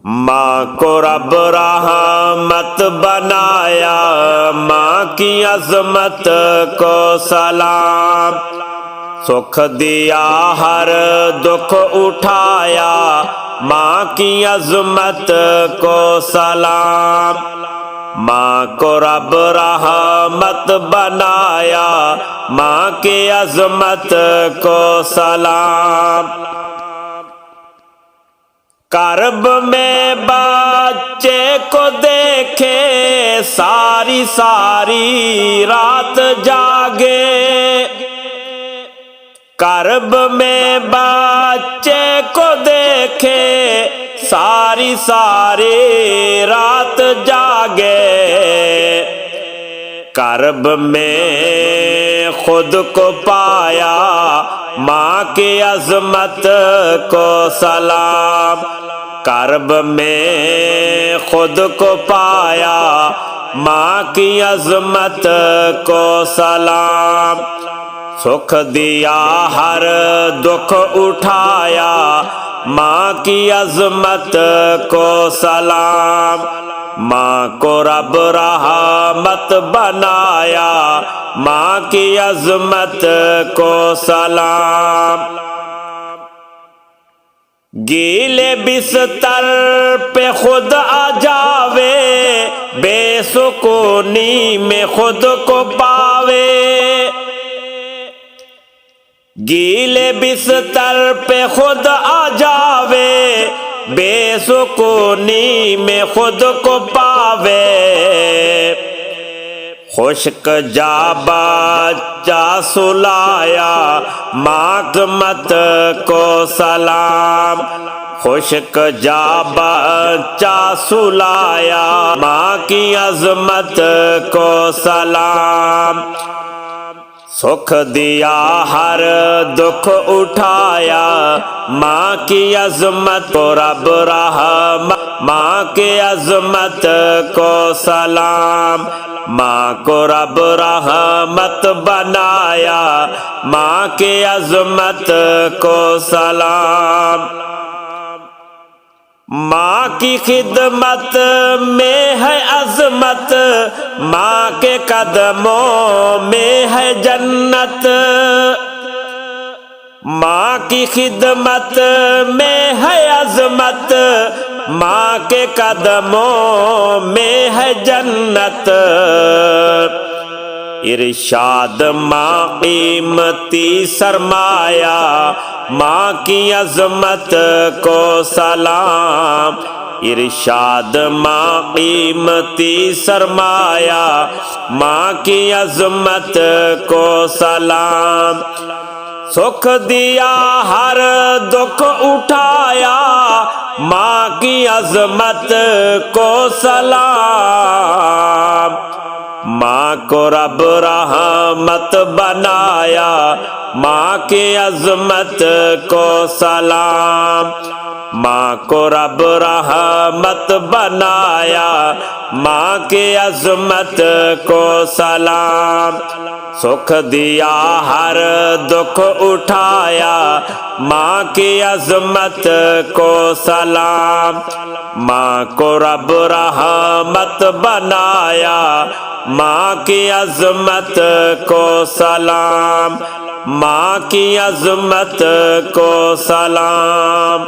ماں کو رب رحمت بنایا، ماں کی عظمت کو سلام۔ سکھ دیا ہر دکھ اٹھایا، ماں کی عظمت کو سلام۔ ماں کو رب رحمت بنایا، ماں کی عظمت کو سلام۔ کرب میں بچے کو دیکھے، ساری ساری رات جاگے۔ کرب میں بچے کو دیکھے، ساری ساری رات جاگے۔ کرب میں خود کو پایا، ماں کی عظمت کو سلام۔ کرب میں خود کو پایا، ماں کی عظمت کو سلام۔ سکھ دیا ہر دکھ اٹھایا، ماں کی عظمت کو سلام۔ ماں کو رب رحمت بنایا، ماں کی عظمت کو سلام۔ گیلے بستر پہ خود آ جاوے، بے سکونی میں خود کو پاوے۔ گیلے بستر پہ خود آ جاوے، بے سکونی میں خود کو پاوے۔ خشک جا بچہ سلایا، ماں مت کو سلام۔ خشک جا بچہ سلایا، ماں کی عظمت کو سلام۔ سکھ دیا ہر دکھ اٹھایا، ماں کی عظمت کو رب رحمت، ماں کی عظمت کو سلام۔ ماں کو رب رحمت بنایا، ماں کی عظمت کو سلام۔ ماں کی خدمت میں ہے عظمت، ماں کے قدموں میں ہے جنت۔ ماں کی خدمت میں ہے عظمت، ماں کے قدموں میں ہے جنت۔ ارشاد ماں قیمتی سرمایہ، ماں کی عظمت کو سلام۔ ارشاد ماں قیمتی سرمایہ، ماں کی عظمت کو سلام۔ سکھ دیا ہر دکھ اٹھایا، ماں کی عظمت کو سلام۔ ماں کو رب رحمت بنایا، ماں کی عظمت کو سلام۔ ماں کو رب رحمت بنایا، ماں کی عظمت کو سلام۔ سکھ دیا ہر دکھ اٹھایا، ماں کی عظمت کو سلام۔ ماں کو رب رحمت بنایا، ماں کی عظمت کو سلام۔ ماں کی عظمت کو سلام۔